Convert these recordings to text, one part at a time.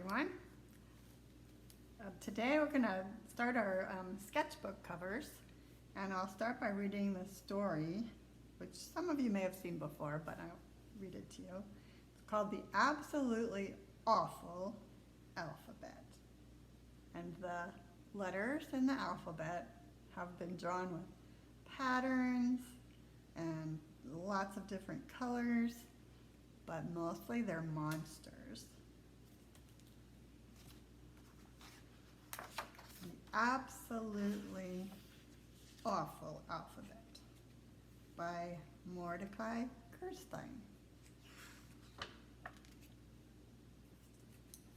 everyone. Today we're going to start our sketchbook covers, and I'll start by reading the story, which some of you may have seen before, but I'll read it to you. It's called The Absolutely Awful Alphabet. And the letters in the alphabet have been drawn with patterns and lots of different colors, but mostly they're monsters. The Absolutely Awful Alphabet by Mordecai Gerstein.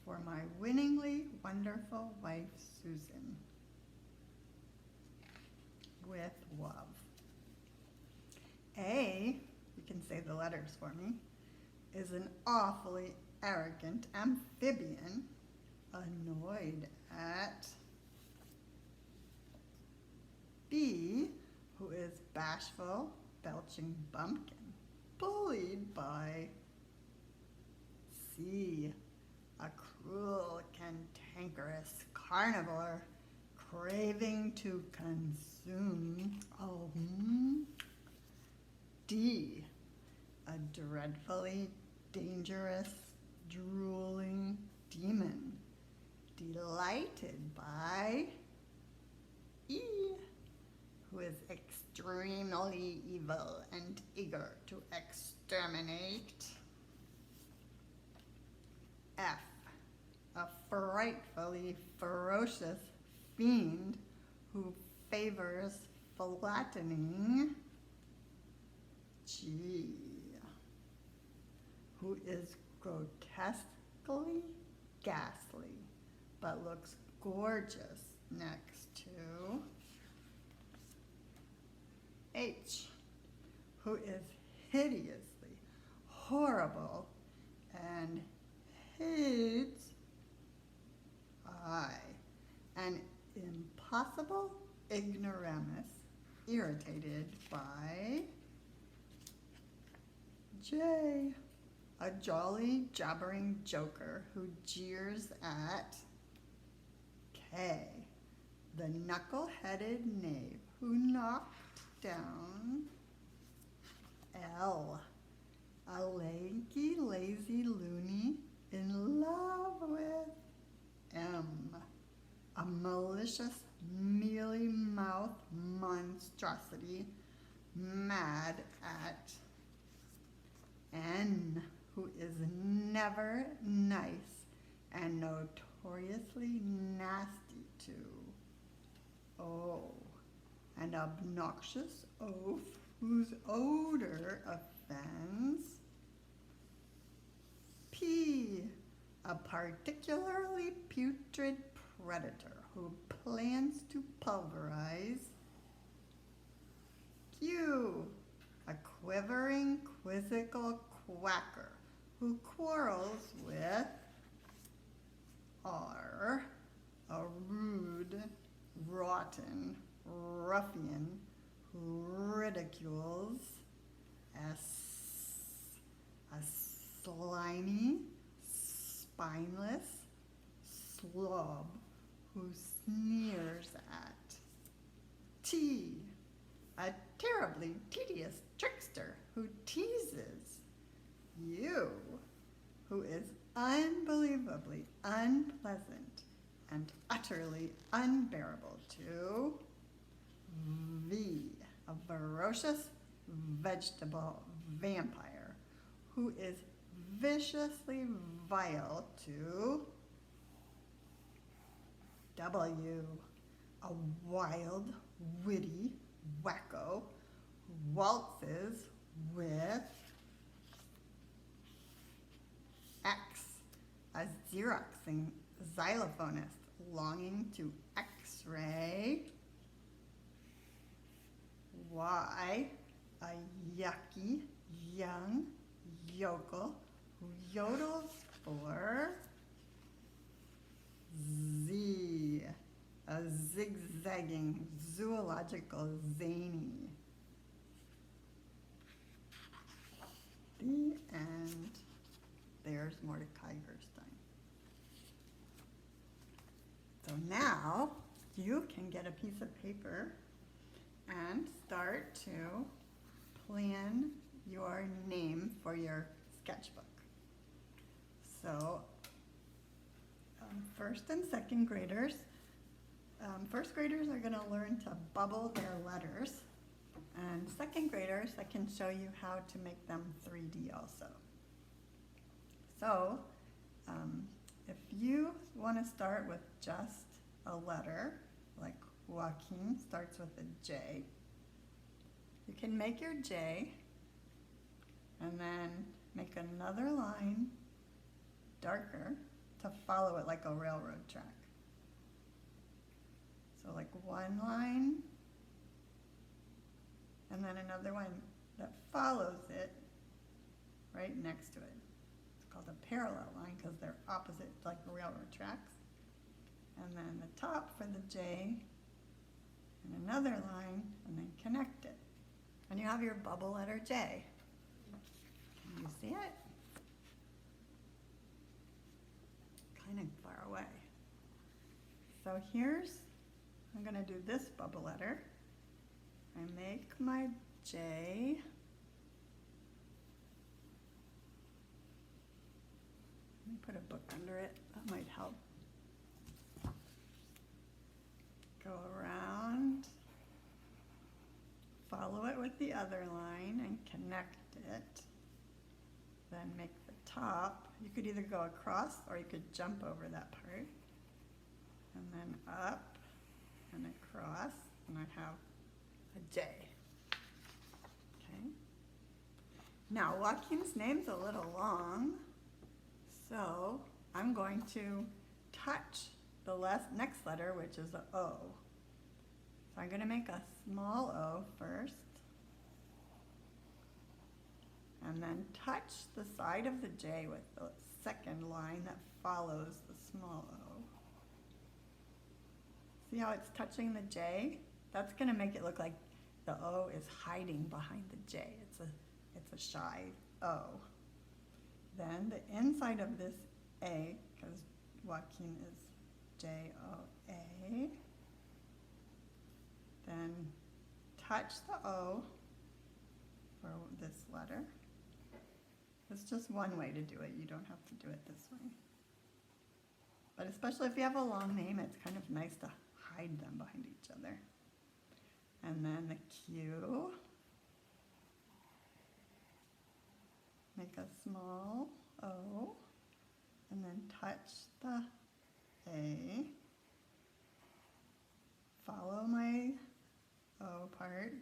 For my winningly wonderful wife, Susan, with love. A, you can say the letters for me, is an awfully arrogant amphibian, annoyed at. B, who is bashful, belching bumpkin, bullied by. C, a cruel, cantankerous carnivore, craving to consume. D, a dreadfully dangerous, drooling demon, delighted by. E, who is extremely evil and eager to exterminate. F, a frightfully ferocious fiend who favors flattening. G, who is grotesquely ghastly but looks gorgeous next to. H, who is hideously horrible and hates. I, an impossible ignoramus, irritated by. J, a jolly jabbering joker who jeers at. K, the knuckle-headed knave who knocked down. L, a lanky, lazy loony in love with. M, a malicious, mealy-mouthed monstrosity mad at. N, who is never nice and notoriously nasty to. O, an obnoxious oaf whose odor offends. P, a particularly putrid predator who plans to pulverize. Q, a quivering, quizzical quacker who quarrels with. R, a rude, rotten ruffian who ridicules. S, a slimy, spineless slob who sneers at. T, a terribly tedious trickster who teases. U, who is unbelievably unpleasant and utterly unbearable to. V, a ferocious vegetable vampire who is viciously vile to. W, a wild, witty wacko who waltzes with. X, a Xeroxing xylophonist longing to X-ray. Y, a yucky, young yokel who yodels for. Z, a zigzagging zoological zany. The end. There's Mordecai Gerstein. So now you can get a piece of paper and start to plan your name for your sketchbook. So first and second graders, first graders are going to learn to bubble their letters, and second graders, I can show you how to make them 3D also. So if you want to start with just a letter, like Joaquin starts with a J, you can make your J and then make another line darker to follow it like a railroad track. So like one line and then another one that follows it right next to it. It's called a parallel line because they're opposite, like railroad tracks. And then the top for the J and another line and then connect it. And you have your bubble letter J. Can you see it? Kind of far away. So I'm going to do this bubble letter. I make my J. Let me put a book under it. That might help. Go around, follow it with the other line and connect it. Then make the top. You could either go across or you could jump over that part. And then up and across, and I have a J. Okay. Now Joaquin's name's a little long, so I'm going to touch the next letter, which is a O. So I'm going to make a small O first, and then touch the side of the J with the second line that follows the small O. See how it's touching the J? That's going to make it look like the O is hiding behind the J. It's a shy O. Then the inside of this A, because Joaquin is J-O-A, then touch the O for this letter. It's just one way to do it. You don't have to do it this way. But especially if you have a long name, it's kind of nice to hide them behind each other. And then the Q. Make a small O. And then touch the A. Follow my O part,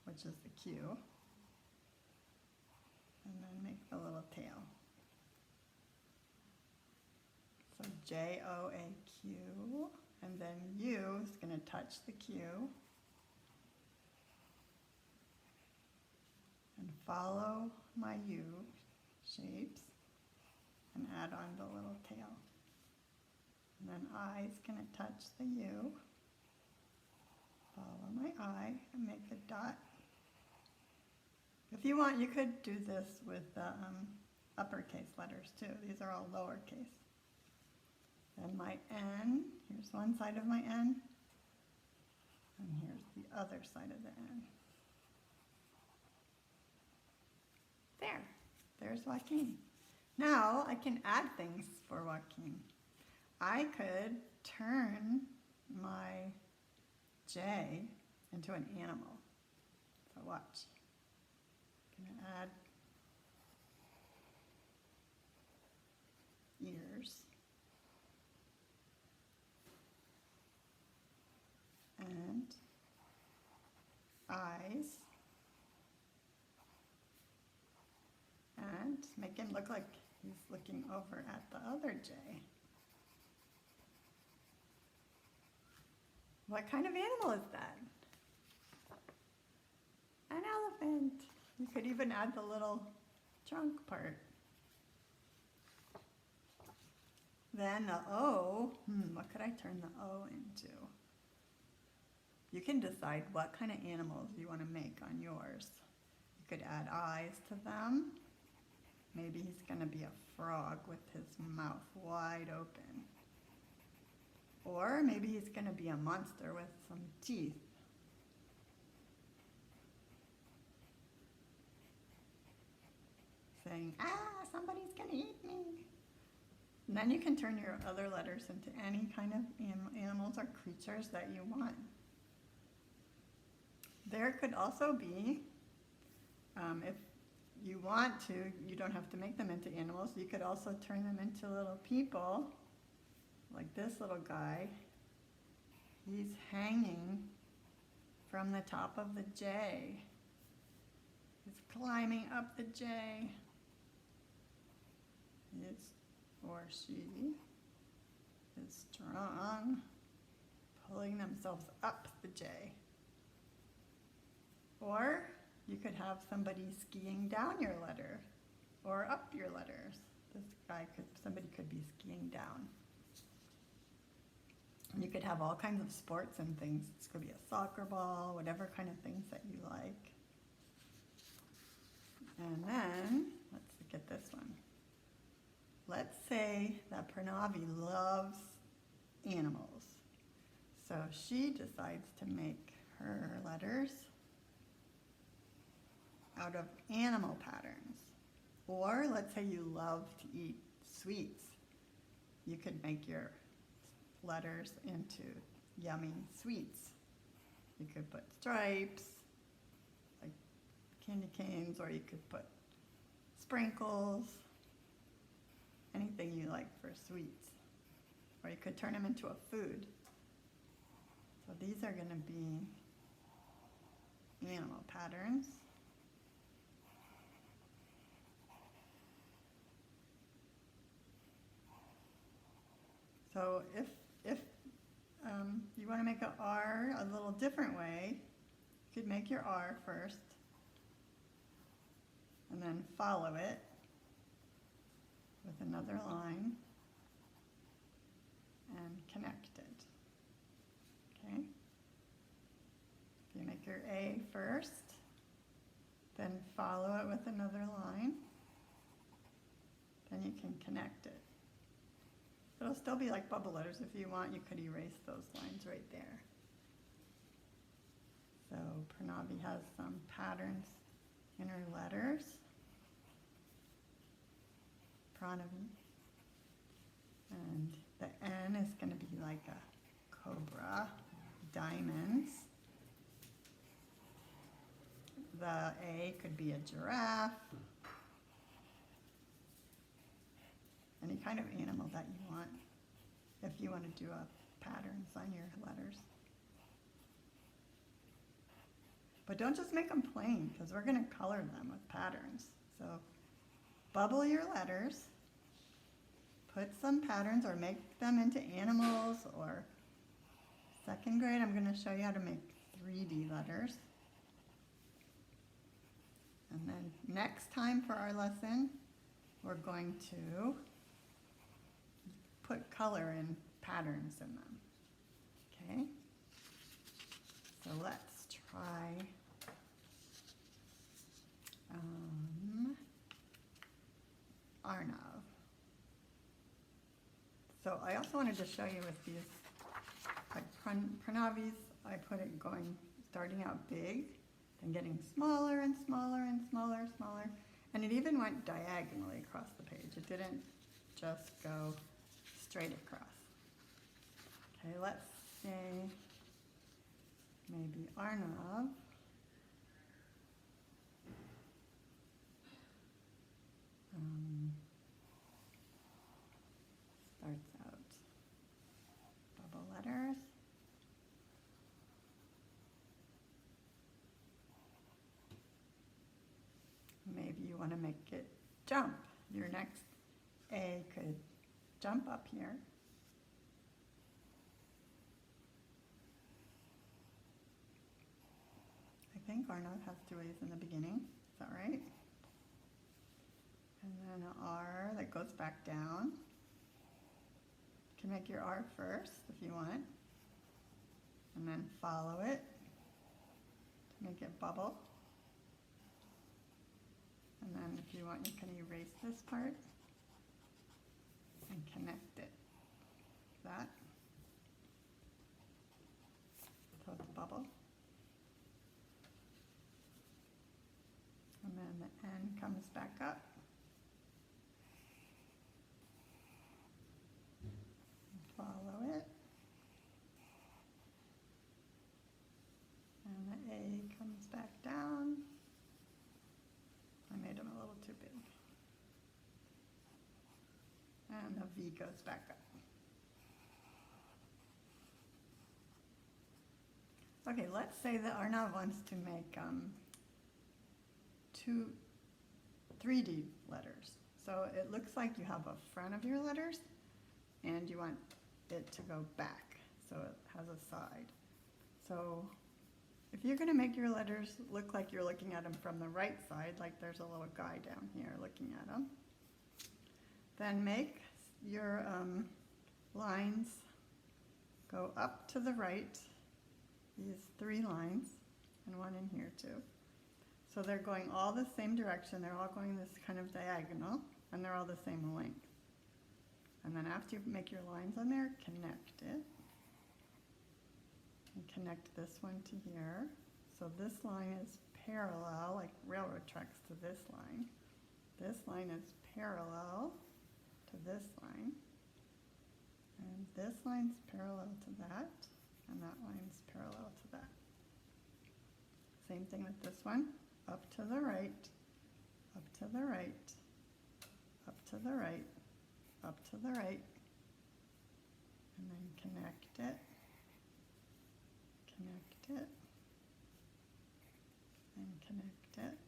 which is the Q. And then make the little tail. So J-O-A-Q, and then U is going to touch the Q and follow my U shapes and add on the little tail. And then I is going to touch the U, follow my I, and make a dot. If you want, you could do this with uppercase letters too. These are all lowercase. Then my N, here's one side of my N, and here's the other side of the N. There's Joaquin. Now I can add things for Joaquin. I could turn my J into an animal. So watch. I'm going to add ears. And eyes. And make him look like he's looking over at the other J. What kind of animal is that? An elephant. You could even add the little trunk part. Then the O, what could I turn the O into? You can decide what kind of animals you want to make on yours. You could add eyes to them. Maybe he's going to be a frog with his mouth wide open. Or maybe he's going to be a monster with some teeth. Saying, ah, somebody's going to eat me. And then you can turn your other letters into any kind of animals or creatures that you want. There could also be, if you want to, you don't have to make them into animals. You could also turn them into little people, like this little guy. He's hanging from the top of the J. He's climbing up the J. Or she is strong, pulling themselves up the J. Or you could have somebody skiing down your letter or up your letters. Somebody could be skiing down. And you could have all kinds of sports and things. This could be a soccer ball, whatever kind of things that you like. And then, let's look at this one. Let's say that Pranavi loves animals. So she decides to make her letters out of animal patterns. Or let's say you love to eat sweets. You could make your letters into yummy sweets. You could put stripes, like candy canes, or you could put sprinkles, anything you like for sweets. Or you could turn them into a food. So these are going to be animal patterns. So if you want to make an R a little different way, you could make your R first and then follow it with another line and connect it. Okay? If you make your A first, then follow it with another line, then you can connect it. It'll still be like bubble letters. If you want, you could erase those lines right there. So Pranavi has some patterns in her letters. Pranavi. And the N is going to be like a cobra, diamonds. The A could be a giraffe. Any kind of animal that you want, if you want to do patterns on your letters. But don't just make them plain, because we're going to color them with patterns. So bubble your letters, put some patterns or make them into animals, or second grade I'm going to show you how to make 3D letters. And then next time for our lesson, we're going to put color and patterns in them. Okay? So let's try Arnav. So I also wanted to show you with these, like Pranavi's, I put it starting out big, then getting smaller and smaller and smaller, smaller, and it even went diagonally across the page. It didn't just go straight across. Okay, let's say maybe Arnav. Starts out bubble letters. Maybe you want to make it jump. Your next A could jump up here. I think Arnav has 2 A's in the beginning. Is that right? And then an R that goes back down. You can make your R first if you want. And then follow it to make it bubble. And then if you want, you can erase this part and connect it. That. V goes back up. Okay, let's say that Arnav wants to make 3D letters. So it looks like you have a front of your letters and you want it to go back, so it has a side. So if you're going to make your letters look like you're looking at them from the right side, like there's a little guy down here looking at them, then make your lines go up to the right, these 3 lines, and one in here too. So they're going all the same direction, they're all going this kind of diagonal, and they're all the same length. And then after you make your lines on there, connect it. And connect this one to here. So this line is parallel, like railroad tracks, to this line. This line is parallel to this line. And this line's parallel to that. And that line's parallel to that. Same thing with this one. Up to the right, up to the right, up to the right, up to the right. And then connect it. Connect it, and connect it.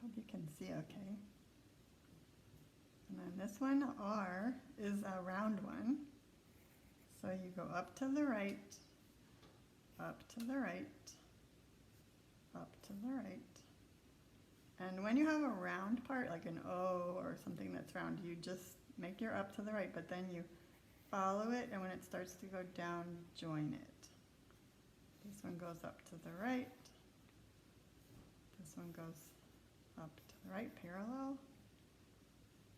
Hope you can see okay. And then this one, R, is a round one. So you go up to the right, up to the right, up to the right. And when you have a round part, like an O or something that's round, you just make your up to the right, but then you follow it, and when it starts to go down, join it. This one goes up to the right. This one goes up to the right, parallel.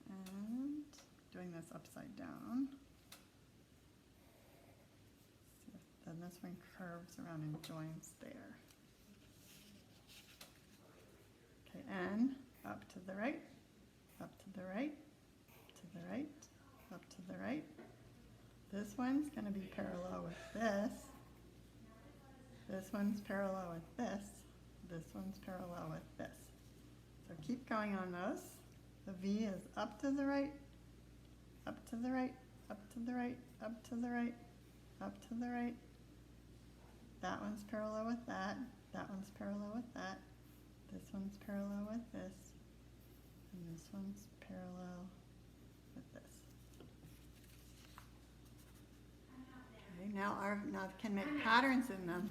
And doing this upside down. See if then this one curves around and joins there. Okay, and up to the right, up to the right, to the right, up to the right. This one's going to be parallel with this. This one's parallel with this. This one's parallel with this. So keep going on those. The V is up to the right, up to the right, up to the right, up to the right, up to the right. That one's parallel with that. That one's parallel with that. This one's parallel with this. And this one's parallel with this. Okay, now Arnav can make patterns in them.